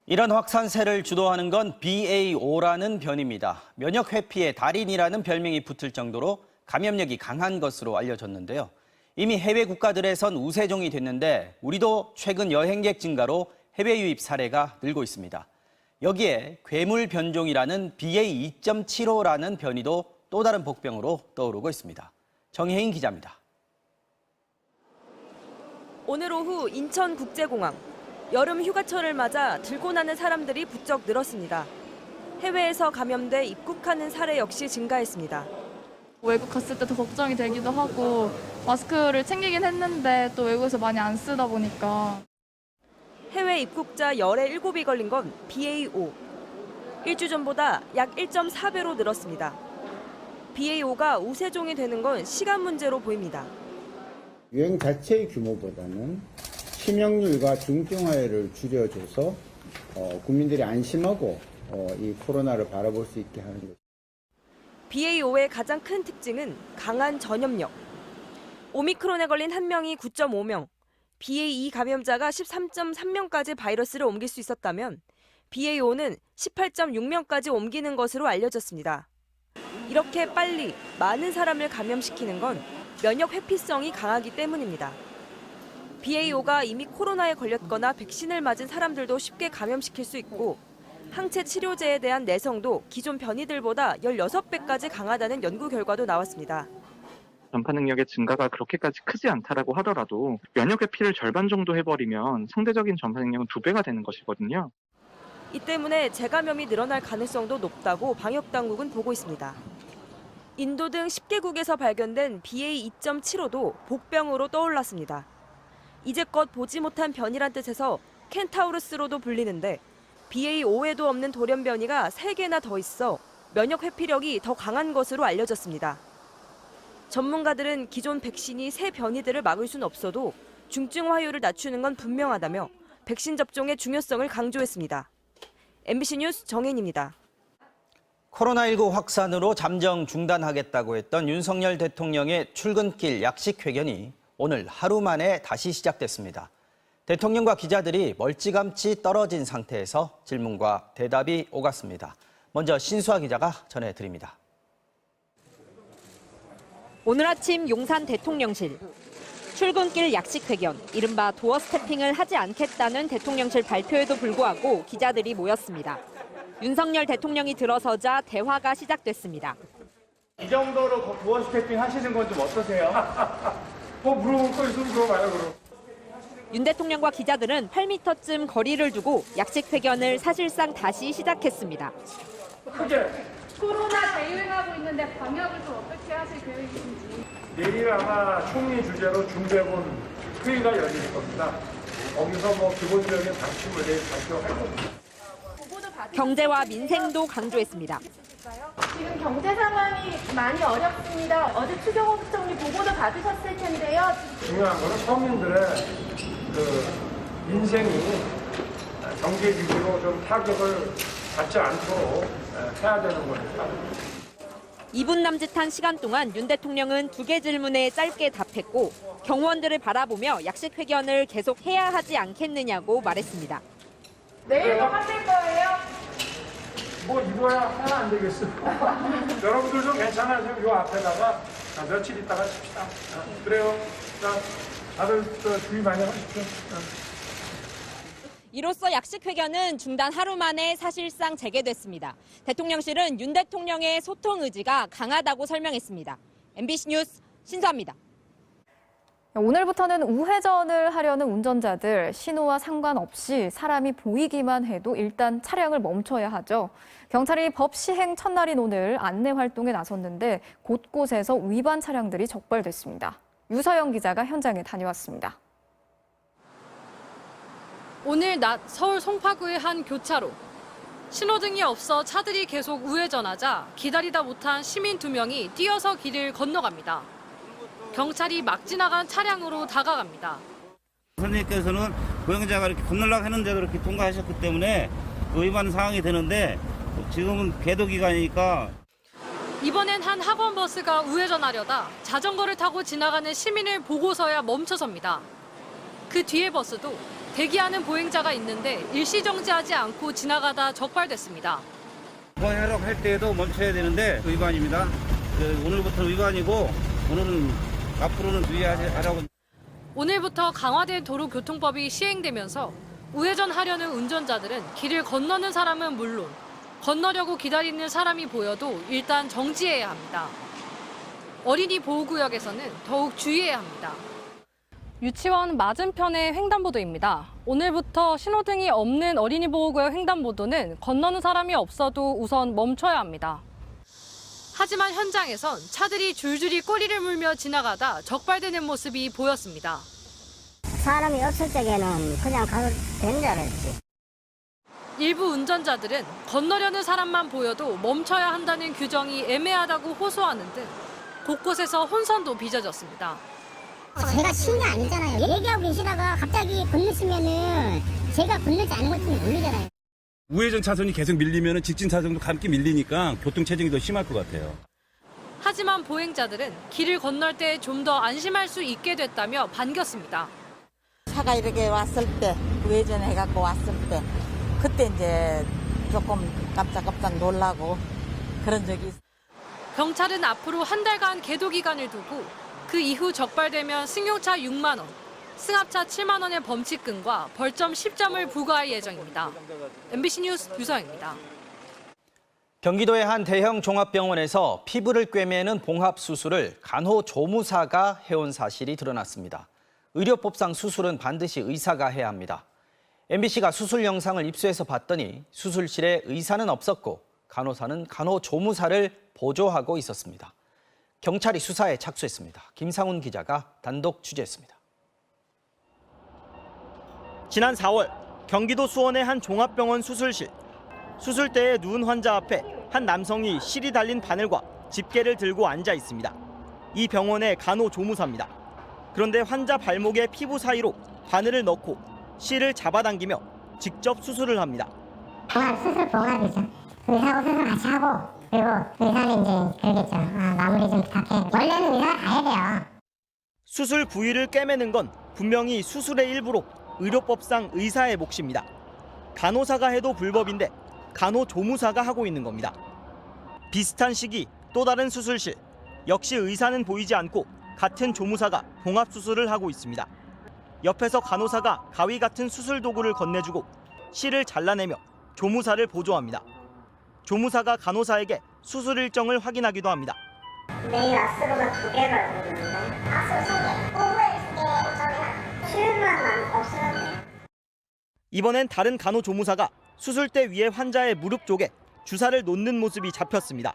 이런 확산세를 주도하는 건 BA.5라는 변이입니다. 면역 회피의 달인이라는 별명이 붙을 정도로 감염력이 강한 것으로 알려졌는데요. 이미 해외 국가들에선 우세종이 됐는데 우리도 최근 여행객 증가로 해외 유입 사례가 늘고 있습니다. 여기에 괴물 변종이라는 BA.2.75라는 변이도 또 다른 복병으로 떠오르고 있습니다. 정혜인 기자입니다. 오늘 오후 인천국제공항. 여름 휴가철을 맞아 들고 나는 사람들이 부쩍 늘었습니다. 해외에서 감염돼 입국하는 사례 역시 증가했습니다. 외국 갔을 때 더 걱정이 되기도 하고 마스크를 챙기긴 했는데 또 외국에서 많이 안 쓰다 보니까. 해외 입국자 열에 7이 걸린 건 BA.5. 일주 전보다 약 1.4배로 늘었습니다. BA.5가 우세종이 되는 건 시간 문제로 보입니다. 유행 자체의 규모보다는 치명률과 중증화율을 줄여줘서 국민들이 안심하고 이 코로나를 바라볼 수 있게 하는 것. BA.5의 가장 큰 특징은 강한 전염력. 오미크론에 걸린 한 명이 9.5명, BA.2 감염자가 13.3명까지 바이러스를 옮길 수 있었다면 BA.5는 18.6명까지 옮기는 것으로 알려졌습니다. 이렇게 빨리 많은 사람을 감염시키는 건 면역 회피성이 강하기 때문입니다. BA.5가 이미 코로나에 걸렸거나 백신을 맞은 사람들도 쉽게 감염시킬 수 있고 항체 치료제에 대한 내성도 기존 변이들보다 16배까지 강하다는 연구 결과도 나왔습니다. 전파 능력의 증가가 그렇게까지 크지 않다라고 하더라도 면역 회피를 절반 정도 해버리면 상대적인 전파 능력은 2배가 되는 것이거든요. 이 때문에 재감염이 늘어날 가능성도 높다고 방역당국은 보고 있습니다. 인도 등 10개국에서 발견된 BA.2.75도 복병으로 떠올랐습니다. 이제껏 보지 못한 변이란 뜻에서 켄타우루스로도 불리는데 BA.5에도 없는 돌연 변이가 3개나 더 있어 면역 회피력이 더 강한 것으로 알려졌습니다. 전문가들은 기존 백신이 새 변이들을 막을 수는 없어도 중증화율을 낮추는 건 분명하다며 백신 접종의 중요성을 강조했습니다. MBC 뉴스 정혜인입니다. 코로나19 확산으로 잠정 중단하겠다고 했던 윤석열 대통령의 출근길 약식 회견이 오늘 하루 만에 다시 시작됐습니다. 대통령과 기자들이 멀찌감치 떨어진 상태에서 질문과 대답이 오갔습니다. 먼저 신수아 기자가 전해드립니다. 오늘 아침 용산 대통령실. 출근길 약식 회견, 이른바 도어 스태핑을 하지 않겠다는 대통령실 발표에도 불구하고 기자들이 모였습니다. 윤석열 대통령이 들어서자 대화가 시작됐습니다. 이 정도로 도어 스태핑 하시는 건 좀 어떠세요? 물어볼 거 있으면 물어봐요, 그럼. 윤 대통령과 기자들은 8m쯤 거리를 두고 약식 회견을 사실상 다시 시작했습니다. 코로나 대유행하고 있는데 방역을 좀 어떻게 하실 계획이신지. 내일 아마 총리 주재로 중대본 회의가 열릴 겁니다. 거기서 기본적인 방침을 내일 발표할 겁니다. 경제와 민생도 강조했습니다. 지금 경제 상황이 많이 어렵습니다. 어제 추경호 부총리 보고도 받으셨을 텐데요. 중요한 거는 서민들의 민생이 경제 위기로 좀 타격을 받지 않도록 해야 되는 거니까. 2분 남짓한 시간 동안 윤 대통령은 2개 질문에 짧게 답했고 경호원들을 바라보며 약식 회견을 계속 해야 하지 않겠느냐고 말했습니다. 내일도 하실 거예요? 이거야 하나 안 되겠어. 여러분들도 괜찮아요. 요 앞에다가 며칠 있다가 칩시다. 그래요. 자, 다들 주의 많이 하십시오. 이로써 약식 회견은 중단 하루 만에 사실상 재개됐습니다. 대통령실은 윤 대통령의 소통 의지가 강하다고 설명했습니다. MBC 뉴스 신수아입니다. 오늘부터는 우회전을 하려는 운전자들 신호와 상관없이 사람이 보이기만 해도 일단 차량을 멈춰야 하죠. 경찰이 법 시행 첫날인 오늘 안내 활동에 나섰는데 곳곳에서 위반 차량들이 적발됐습니다. 유서영 기자가 현장에 다녀왔습니다. 오늘 낮 서울 송파구의 한 교차로. 신호등이 없어 차들이 계속 우회전하자 기다리다 못한 시민 2명이 뛰어서 길을 건너갑니다. 경찰이 막 지나간 차량으로 다가갑니다. 선생님께서는 보행자가 이렇게 건너려고 했는데도 이렇게 통과하셨기 때문에 위반 상황이 되는데 지금은 계도 기간이니까. 이번엔 한 학원 버스가 우회전하려다 자전거를 타고 지나가는 시민을 보고서야 멈춰섭니다. 그 뒤에 버스도 대기하는 보행자가 있는데 일시정지하지 않고 지나가다 적발됐습니다. 보행하라고 할 때에도 멈춰야 되는데 위반입니다. 오늘부터 위반이고 오늘은 앞으로는 주의하라고. 오늘부터 강화된 도로교통법이 시행되면서 우회전하려는 운전자들은 길을 건너는 사람은 물론 건너려고 기다리는 사람이 보여도 일단 정지해야 합니다. 어린이 보호구역에서는 더욱 주의해야 합니다. 유치원 맞은편의 횡단보도입니다. 오늘부터 신호등이 없는 어린이 보호구역 횡단보도는 건너는 사람이 없어도 우선 멈춰야 합니다. 하지만 현장에선 차들이 줄줄이 꼬리를 물며 지나가다 적발되는 모습이 보였습니다. 사람이 없을 적에는 그냥 가도 되는 줄 알았지. 일부 운전자들은 건너려는 사람만 보여도 멈춰야 한다는 규정이 애매하다고 호소하는 등 곳곳에서 혼선도 빚어졌습니다. 제가 쉬운 게 아니잖아요. 얘기하고 계시다가 갑자기 건너시면은 제가 건너지 않은 것도 모르잖아요. 우회전 차선이 계속 밀리면 직진 차선도 함께 밀리니까 교통체증이 더 심할 것 같아요. 하지만 보행자들은 길을 건널 때 좀 더 안심할 수 있게 됐다며 반겼습니다. 차가 이렇게 왔을 때, 우회전 해갖고 왔을 때, 그때 이제 조금 깜짝깜짝 놀라고 그런 적이 있어요. 경찰은 앞으로 한 달간 계도 기간을 두고 그 이후 적발되면 승용차 6만 원, 승합차 7만 원의 범칙금과 벌점 10점을 부과할 예정입니다. MBC 뉴스 유서영입니다. 경기도의 한 대형 종합병원에서 피부를 꿰매는 봉합수술을 간호조무사가 해온 사실이 드러났습니다. 의료법상 수술은 반드시 의사가 해야 합니다. MBC가 수술 영상을 입수해서 봤더니 수술실에 의사는 없었고 간호사는 간호조무사를 보조하고 있었습니다. 경찰이 수사에 착수했습니다. 김상훈 기자가 단독 취재했습니다. 지난 4월 경기도 수원의 한 종합병원 수술실. 수술대에 누운 환자 앞에 한 남성이 실이 달린 바늘과 집게를 들고 앉아 있습니다. 이 병원의 간호조무사입니다. 그런데 환자 발목에 피부 사이로 바늘을 넣고 실을 잡아당기며 직접 수술을 합니다. 수술 봉합이죠. 의사하고 수술 같이 하고 그리고 의사는 이제 그러겠죠. 마무리 좀 부탁해. 원래는 의사가 다 해야 돼요. 수술 부위를 꿰매는 건 분명히 수술의 일부로 의료법상 의사의 몫입니다. 간호사가 해도 불법인데 간호조무사가 하고 있는 겁니다. 비슷한 시기 또 다른 수술실. 역시 의사는 보이지 않고 같은 조무사가 봉합수술을 하고 있습니다. 옆에서 간호사가 가위 같은 수술 도구를 건네주고 실을 잘라내며 조무사를 보조합니다. 조무사가 간호사에게 수술 일정을 확인하기도 합니다. 내일 아스로가 2개를 오는데 아스로 3개, 오후에 2개, 수요일만 없으면 이번엔 다른 간호조무사가 수술대 위에 환자의 무릎 쪽에 주사를 놓는 모습이 잡혔습니다.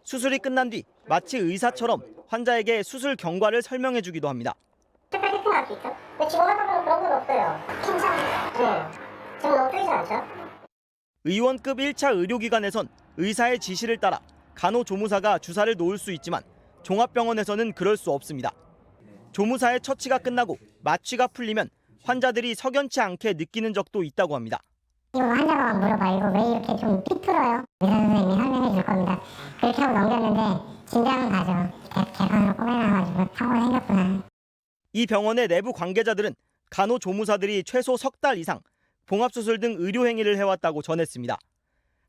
수술이 끝난 뒤 마치 의사처럼 환자에게 수술 경과를 설명해 주기도 합니다. 스파게티 할 수 있죠? 근데 지금 같은 경우는 그런 건 없어요. 괜찮아요. 네. 지금 너무 뜨이지 않죠? 의원급 1차 의료기관에선 의사의 지시를 따라 간호조무사가 주사를 놓을 수 있지만 종합병원에서는 그럴 수 없습니다. 조무사의 처치가 끝나고 마취가 풀리면 환자들이 석연치 않게 느끼는 적도 있다고 합니다. 이거 환자가 물어봐. 이거 왜 이렇게 좀 삐뚤어요? 의사 선생님이 설명해 줄 겁니다. 그렇게 하고 넘겼는데 진작은 가죠. 개판으로 꼬매놔가지고 사고가 생겼구나. 이 병원의 내부 관계자들은 간호조무사들이 최소 석 달 이상 봉합수술 등 의료행위를 해왔다고 전했습니다.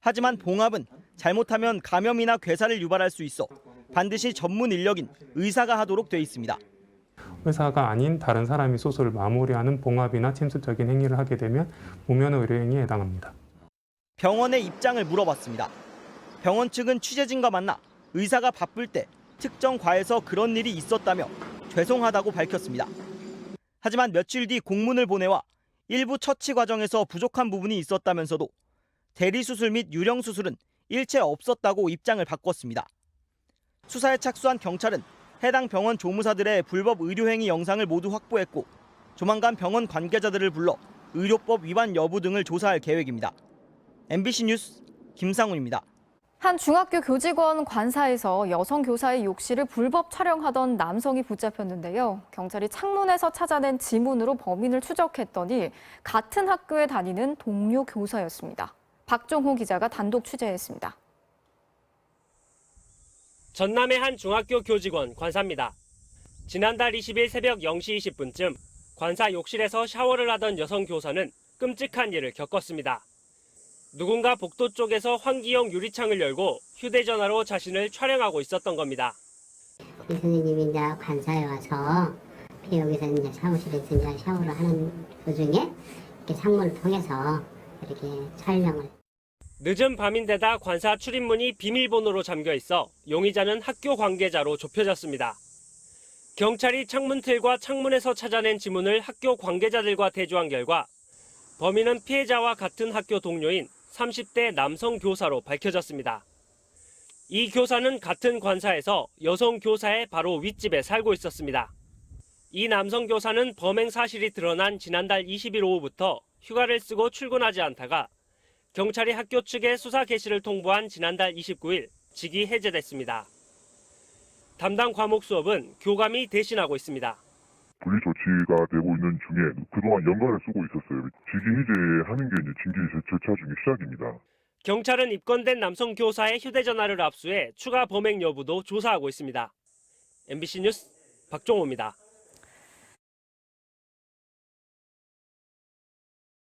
하지만 봉합은 잘못하면 감염이나 괴사를 유발할 수 있어 반드시 전문 인력인 의사가 하도록 돼 있습니다. 의사가 아닌 다른 사람이 수술을 마무리하는 봉합이나 침수적인 행위를 하게 되면 무면 의료행위에 해당합니다. 병원의 입장을 물어봤습니다. 병원 측은 취재진과 만나 의사가 바쁠 때 특정 과에서 그런 일이 있었다며 죄송하다고 밝혔습니다. 하지만 며칠 뒤 공문을 보내와 일부 처치 과정에서 부족한 부분이 있었다면서도 대리수술 및 유령수술은 일체 없었다고 입장을 바꿨습니다. 수사에 착수한 경찰은 해당 병원 조무사들의 불법 의료행위 영상을 모두 확보했고 조만간 병원 관계자들을 불러 의료법 위반 여부 등을 조사할 계획입니다. MBC 뉴스 김상훈입니다. 한 중학교 교직원 관사에서 여성 교사의 욕실을 불법 촬영하던 남성이 붙잡혔는데요. 경찰이 창문에서 찾아낸 지문으로 범인을 추적했더니 같은 학교에 다니는 동료 교사였습니다. 박종호 기자가 단독 취재했습니다. 전남의 한 중학교 교직원 관사입니다. 지난달 20일 새벽 0시 20분쯤 관사 욕실에서 샤워를 하던 여성 교사는 끔찍한 일을 겪었습니다. 누군가 복도 쪽에서 환기용 유리창을 열고 휴대전화로 자신을 촬영하고 있었던 겁니다. 이 선생님이 이제 관사에 와서 여기서 이제 사무실에서 이제 샤워를 하는 도중에 이렇게 창문을 통해서 이렇게 촬영을. 늦은 밤인데다 관사 출입문이 비밀번호로 잠겨 있어 용의자는 학교 관계자로 좁혀졌습니다. 경찰이 창문틀과 창문에서 찾아낸 지문을 학교 관계자들과 대조한 결과 범인은 피해자와 같은 학교 동료인 30대 남성 교사로 밝혀졌습니다. 이 교사는 같은 관사에서 여성 교사의 바로 윗집에 살고 있었습니다. 이 남성 교사는 범행 사실이 드러난 지난달 20일 오후부터 휴가를 쓰고 출근하지 않다가 경찰이 학교 측에 수사 개시를 통보한 지난달 29일 직위 해제됐습니다. 담당 과목 수업은 교감이 대신하고 있습니다. 분리 조치가 되고 있는 중에 그동안 연가를 쓰고 있었어요. 직위 해제하는 게 이제 징계 절차 중에 시작입니다. 경찰은 입건된 남성 교사의 휴대전화를 압수해 추가 범행 여부도 조사하고 있습니다. MBC 뉴스 박종호입니다.